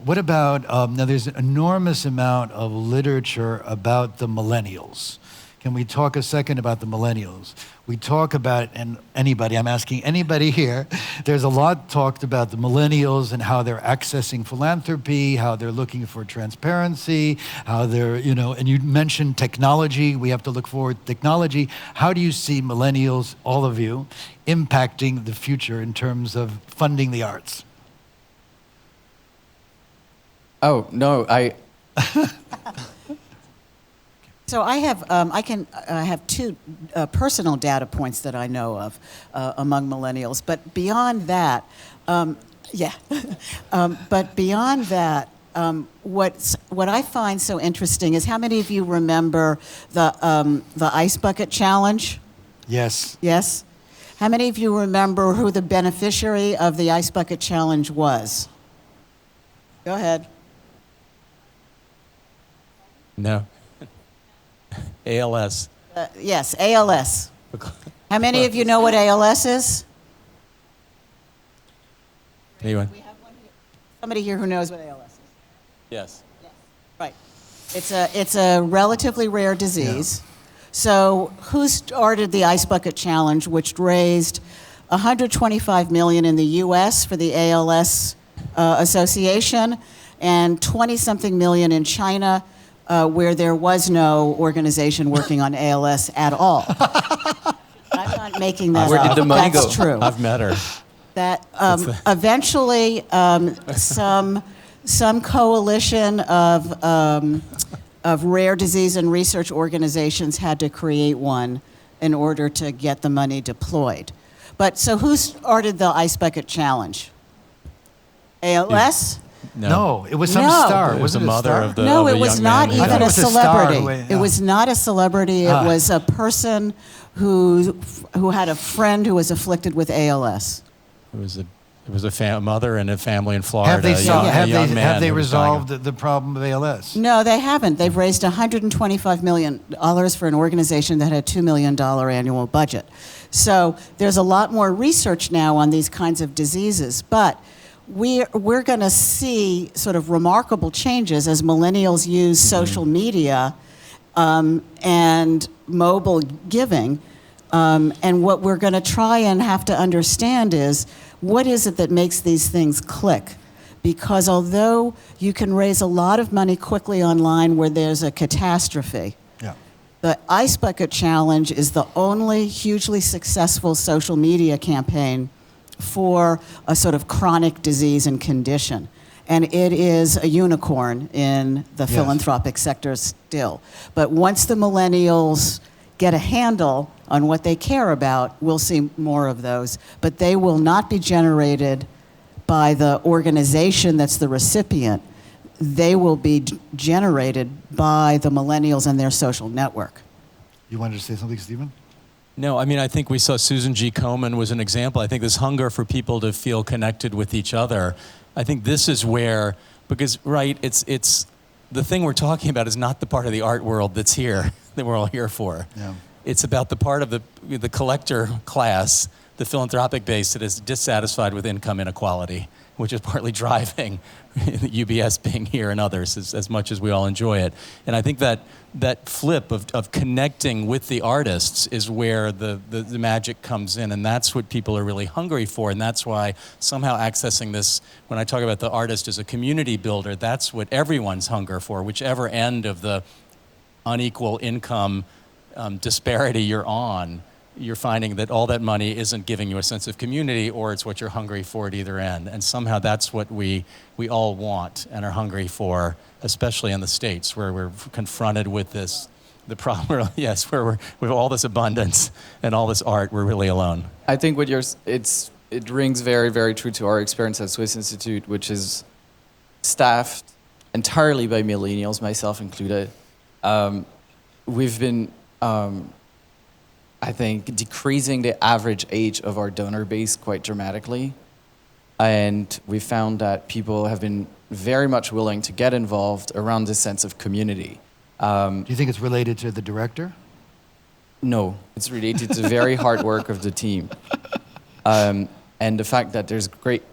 What about, now there's an enormous amount of literature about the millennials. Can we talk a second about the millennials? We talk about, and anybody, I'm asking anybody here, there's a lot talked about the millennials and how they're accessing philanthropy, how they're looking for transparency, how they're, and you mentioned technology, we have to look forward to technology. How do you see millennials, all of you, impacting the future in terms of funding the arts? Oh, no, So I have two personal data points that I know of among millennials, but beyond that, but beyond that, what I find so interesting is how many of you remember the Ice Bucket Challenge? Yes. Yes? How many of you remember who the beneficiary of the Ice Bucket Challenge was? Go ahead. No. ALS. Yes, ALS. How many of you know what ALS is? Anyone? We have one here. Somebody here who knows what ALS is. Yes. Right. It's a relatively rare disease. Yeah. So who started the Ice Bucket Challenge, which raised $125 million in the U.S. for the ALS Association and 20-something million in China, where there was no organization working on ALS at all. I'm not making that up. Where did the money That's go? True. I've met her. That eventually some coalition of rare disease and research organizations had to create one in order to get the money deployed. But so who started the Ice Bucket Challenge? ALS? No, it was some No. star. It was the Wasn't it a mother star? of the No, of it a was young not man who- I thought even it a was a star. celebrity. Wait, It was not a celebrity. It was a person who had a friend who was afflicted with ALS. It was a mother and a family in Florida. Have they, a young man have they who was dying of- resolved the problem of ALS? No, they haven't. They've raised $125 million for an organization that had a $2 million annual budget. So there's a lot more research now on these kinds of diseases, but we're going to see sort of remarkable changes as millennials use social media and mobile giving. And what we're going to try and have to understand is, what is it that makes these things click? Because although you can raise a lot of money quickly online where there's a catastrophe, the Ice Bucket Challenge is the only hugely successful social media campaign for a sort of chronic disease and condition. And it is a unicorn in the philanthropic sector still. But once the millennials get a handle on what they care about, we'll see more of those. But they will not be generated by the organization that's the recipient. they will be generated by the millennials and their social network. You wanted to say something, Stephen? No, I mean, I think we saw Susan G. Komen was an example. I think this hunger for people to feel connected with each other. I think this is where, because, right, it's the thing we're talking about is not the part of the art world that's here, that we're all here for. Yeah. It's about the part of the collector class, the philanthropic base that is dissatisfied with income inequality, which is partly driving UBS being here and others as much as we all enjoy it. And I think that flip of connecting with the artists is where the magic comes in, and that's what people are really hungry for, and that's why somehow accessing this, when I talk about the artist as a community builder, that's what everyone's hunger for, whichever end of the unequal income disparity you're on. You're finding that all that money isn't giving you a sense of community, or it's what you're hungry for at either end. And somehow that's what we all want and are hungry for, especially in the States, where we're confronted with this, the problem, yes, where we have all this abundance and all this art, we're really alone. I think it rings very, very true to our experience at Swiss Institute, which is staffed entirely by millennials, myself included. We've been, I think, decreasing the average age of our donor base quite dramatically. And we found that people have been very much willing to get involved around this sense of community. Do you think it's related to the director? No, it's related to the very hard work of the team. And the fact that there's great,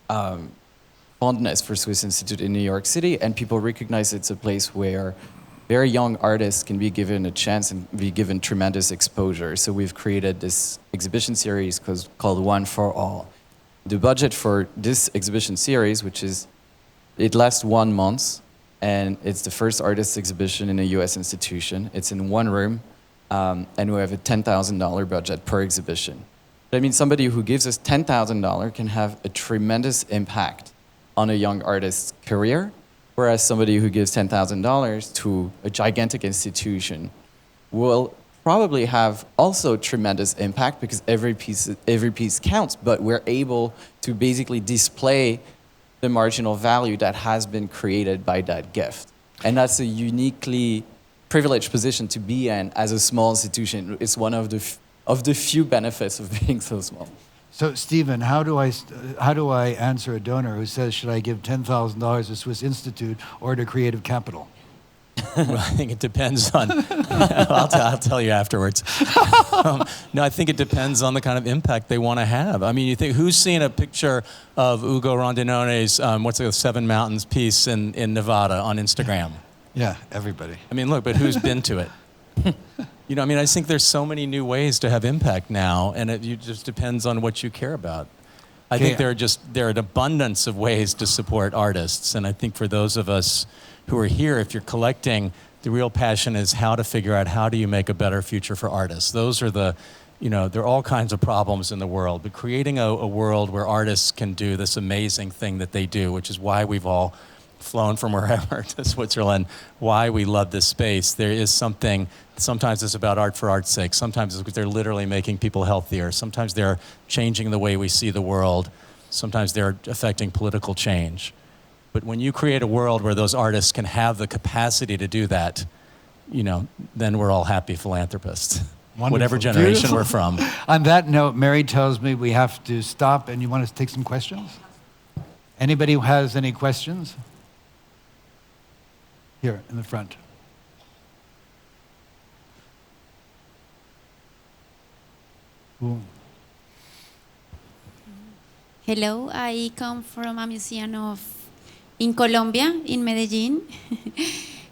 fondness for Swiss Institute in New York City, and people recognize it's a place where very young artists can be given a chance and be given tremendous exposure. So we've created this exhibition series called One for All. The budget for this exhibition series, it lasts 1 month, and it's the first artist exhibition in a US institution. It's in one room, and we have a $10,000 budget per exhibition. That means somebody who gives us $10,000 can have a tremendous impact on a young artist's career, whereas somebody who gives $10,000 to a gigantic institution will probably have also tremendous impact, because every piece counts, but we're able to basically display the marginal value that has been created by that gift. And that's a uniquely privileged position to be in as a small institution. It's one of the few benefits of being so small. So, Stephen, how do I answer a donor who says, should I give $10,000 to Swiss Institute or to Creative Capital? Well, I think it depends on, I'll tell you afterwards. No, I think it depends on the kind of impact they want to have. I mean, you think, who's seen a picture of Ugo Rondinone's, Seven Mountains piece in Nevada on Instagram? Yeah, everybody. I mean, look, but who's been to it? I just think there's so many new ways to have impact now, and it just depends on what you care about. I think there are an abundance of ways to support artists, and I think for those of us who are here, if you're collecting, the real passion is how to figure out how do you make a better future for artists. Those are there are all kinds of problems in the world, but creating a world where artists can do this amazing thing that they do, which is why we've all flown from wherever to Switzerland, why we love this space. There is something, sometimes it's about art for art's sake, sometimes it's because they're literally making people healthier, sometimes they're changing the way we see the world, sometimes they're affecting political change. But when you create a world where those artists can have the capacity to do that, then we're all happy philanthropists. Wonderful. Whatever generation Beautiful. we're from. On that note, Mary tells me we have to stop, and you want us to take some questions? Anybody who has any questions? Here, in the front. Ooh. Hello, I come from a museum in Colombia, in Medellin.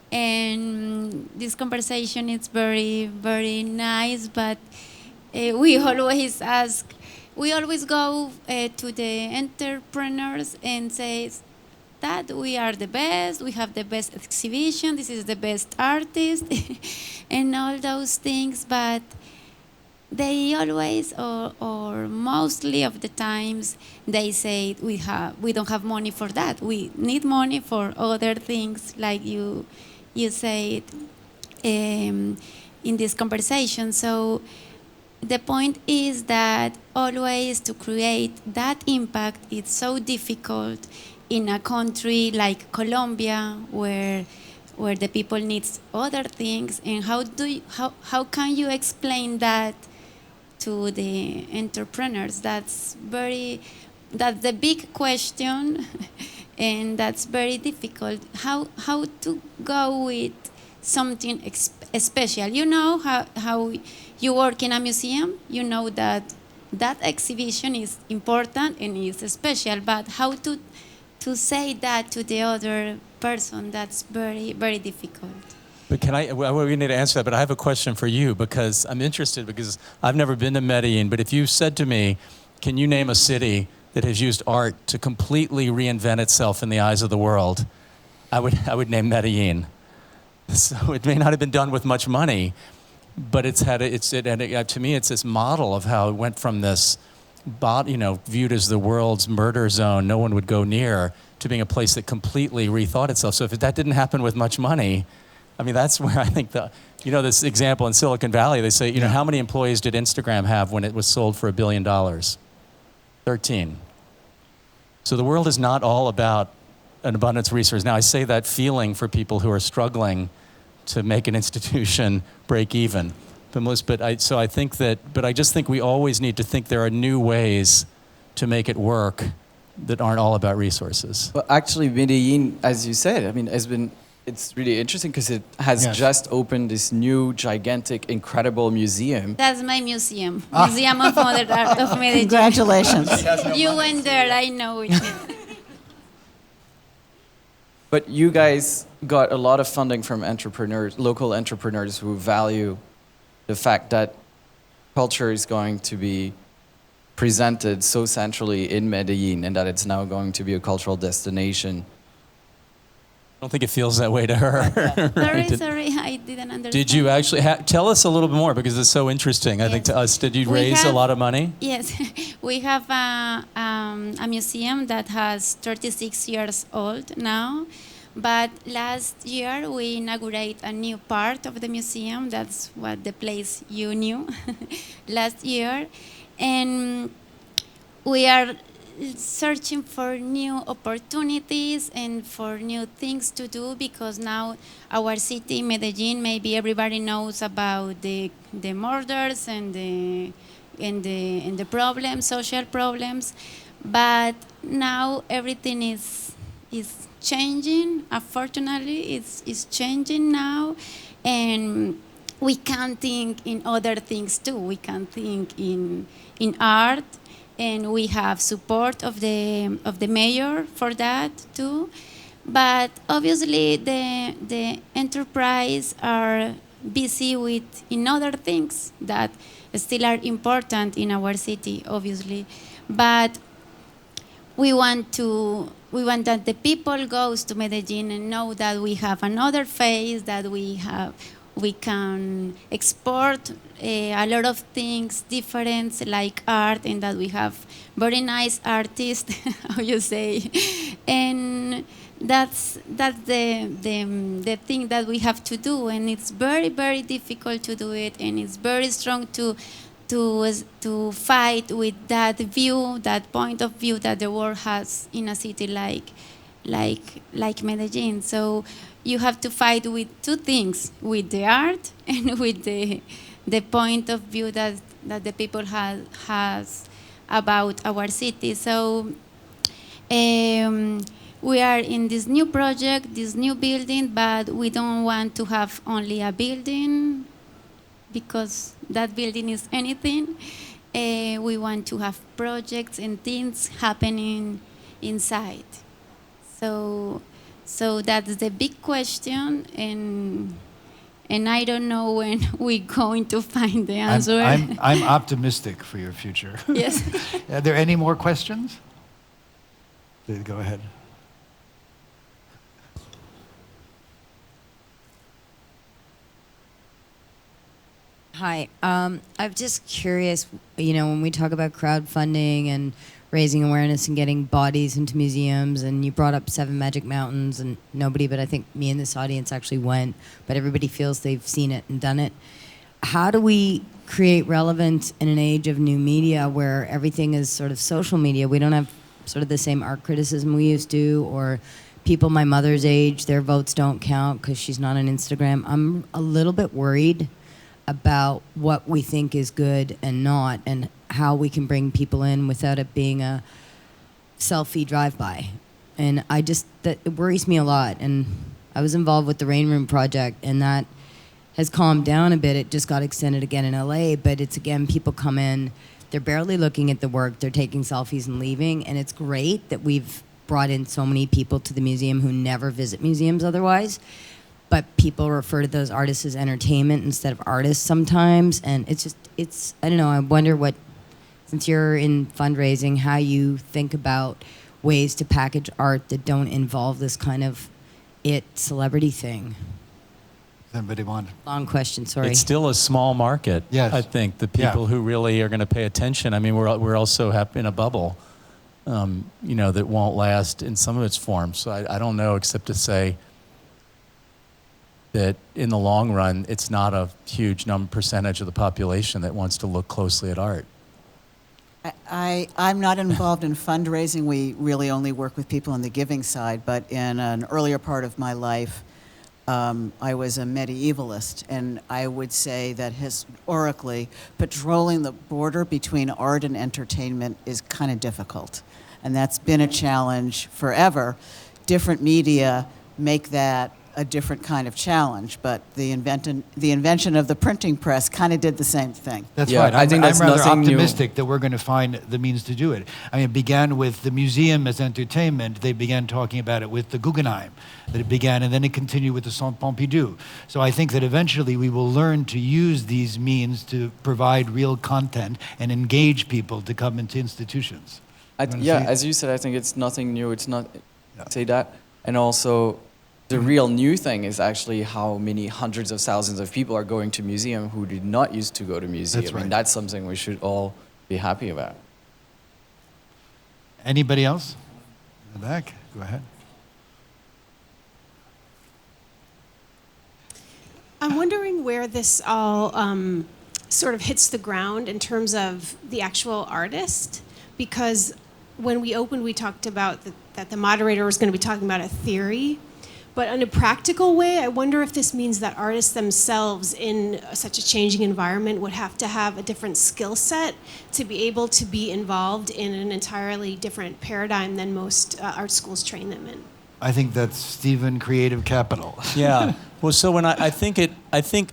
And this conversation is very, very nice, but we always go to the entrepreneurs and say that we are the best, we have the best exhibition, this is the best artist, and all those things, but they always, or mostly of the times, they say we don't have money for that. We need money for other things, like you said in this conversation. So the point is that always to create that impact, it's so difficult in a country like Colombia, where the people needs other things, and how can you explain that to the entrepreneurs? That's the big question, and that's very difficult. How to go with something special? You know how you work in a museum. You know that exhibition is important and is special, but how to say that to the other person, that's very, very difficult. But we need to answer that, but I have a question for you, because I'm interested, because I've never been to Medellin, but if you said to me, can you name a city that has used art to completely reinvent itself in the eyes of the world, I would name Medellin. So it may not have been done with much money, but to me, it's this model of how it went from this, viewed as the world's murder zone, no one would go near, to being a place that completely rethought itself. So if that didn't happen with much money, I mean, that's where I think this example in Silicon Valley, they say, how many employees did Instagram have when it was sold for $1 billion? 13. So the world is not all about an abundance of resources. Now, I say that feeling for people who are struggling to make an institution break even. But I just think we always need to think there are new ways to make it work that aren't all about resources. Well, actually, Medellin, as you said, I mean, it's really interesting because it has just opened this new, gigantic, incredible museum. That's my museum, Museum of Modern Art of Medellin. Congratulations. You went there, I know it. But you guys got a lot of funding from local entrepreneurs who value the fact that culture is going to be presented so centrally in Medellin, and that it's now going to be a cultural destination. I don't think it feels that way to her. Right? Sorry, I didn't understand. Did you actually tell us a little bit more, because it's so interesting? I think to us, did you raise a lot of money? Yes, we have a museum that has 36 years old now, but last year we inaugurated a new part of the museum. That's what the place you knew last year, and we are searching for new opportunities and for new things to do, because now our city, Medellin, maybe everybody knows about the murders and the problems, social problems, but now everything is changing. Unfortunately, it's changing now, and we can think in other things too. We can think in art. And we have support of the mayor for that too, but obviously the enterprise are busy in other things that still are important in our city, obviously. But we want that the people goes to Medellin and know that we have another face, that we can export a lot of things different, like art, and that we have very nice artists, how you say, and that's the thing that we have to do, and it's very, very difficult to do it, and it's very strong to fight with that view, that point of view that the world has in a city like Medellin. So you have to fight with two things, with the art and with the point of view that the people has about our city. So we are in this new project, this new building, but we don't want to have only a building, because that building is anything. We want to have projects and things happening inside. So that's the big question, and I don't know when we're going to find the answer. I'm optimistic for your future. Yes. Are there any more questions? Go ahead. Hi. I'm just curious, when we talk about crowdfunding and raising awareness and getting bodies into museums, and you brought up Seven Magic Mountains, and nobody but I think me in this audience actually went, but everybody feels they've seen it and done it. How do we create relevance in an age of new media where everything is sort of social media? We don't have sort of the same art criticism we used to, or people my mother's age, their votes don't count because she's not on Instagram. I'm a little bit worried about what we think is good and not, and how we can bring people in without it being a selfie drive-by. And that it worries me a lot. And I was involved with the Rain Room project, and that has calmed down a bit. It just got extended again in LA, but it's again, people come in, they're barely looking at the work, they're taking selfies and leaving, and it's great that we've brought in so many people to the museum who never visit museums otherwise, but people refer to those artists as entertainment instead of artists sometimes, and it's I don't know, I wonder what, since you're in fundraising, how you think about ways to package art that don't involve this kind of celebrity thing. Somebody want? Long question, sorry. It's still a small market. Yes. I think the people who really are going to pay attention. I mean, we're also in a bubble, that won't last in some of its forms. So I don't know, except to say that in the long run, it's not a huge percentage of the population that wants to look closely at art. I'm not involved in fundraising. We really only work with people on the giving side, but in an earlier part of my life, I was a medievalist, and I would say that historically, patrolling the border between art and entertainment is kind of difficult. And that's been a challenge forever. Different media make that a different kind of challenge, but the invention of the printing press kind of did the same thing. That's Yeah, right. I think that's I'm rather nothing new. optimistic that we're going to find the means to do it. I mean, it began with the museum as entertainment. They began talking about it with the Guggenheim, that it began, and then it continued with the Centre Pompidou. So I think that eventually we will learn to use these means to provide real content and engage people to come into institutions. As you said, I think it's nothing new. It's not say that, and also the real new thing is actually how many hundreds of thousands of people are going to museum who did not used to go to museum. That's right. And that's something we should all be happy about. Anybody else? In the back, go ahead. I'm wondering where this all sort of hits the ground in terms of the actual artist, because when we opened, we talked about that the moderator was going to be talking about a theory. But in a practical way, I wonder if this means that artists themselves in such a changing environment would have to have a different skill set to be able to be involved in an entirely different paradigm than most art schools train them in. I think that's Stephen Creative Capital. Yeah. Well, so when I think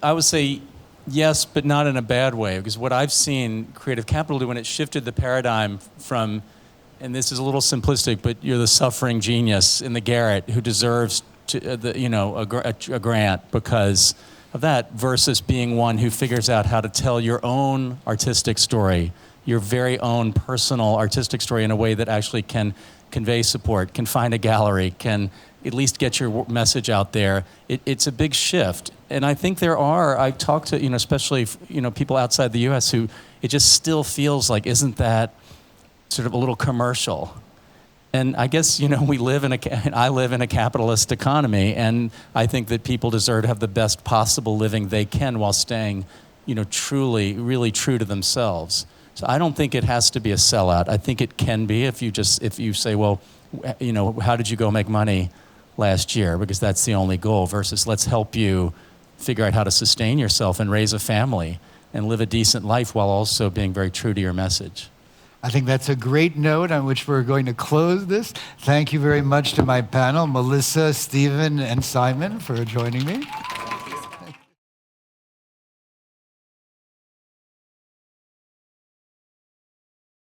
I would say yes, but not in a bad way, because what I've seen Creative Capital do when it shifted the paradigm from, and this is a little simplistic, but you're the suffering genius in the garret who deserves a grant because of that, versus being one who figures out how to tell your own artistic story, your very own personal artistic story in a way that actually can convey support, can find a gallery, can at least get your message out there. It's a big shift. And I think I've talked to, especially, people outside the US who it just still feels like, isn't that sort of a little commercial? And I guess, I live in a capitalist economy, and I think that people deserve to have the best possible living they can while staying, truly, really true to themselves. So I don't think it has to be a sellout. I think it can be if you say, well, how did you go make money last year? Because that's the only goal, versus let's help you figure out how to sustain yourself and raise a family and live a decent life while also being very true to your message. I think that's a great note on which we're going to close this. Thank you very much to my panel, Melissa, Stephen, and Simon, for joining me.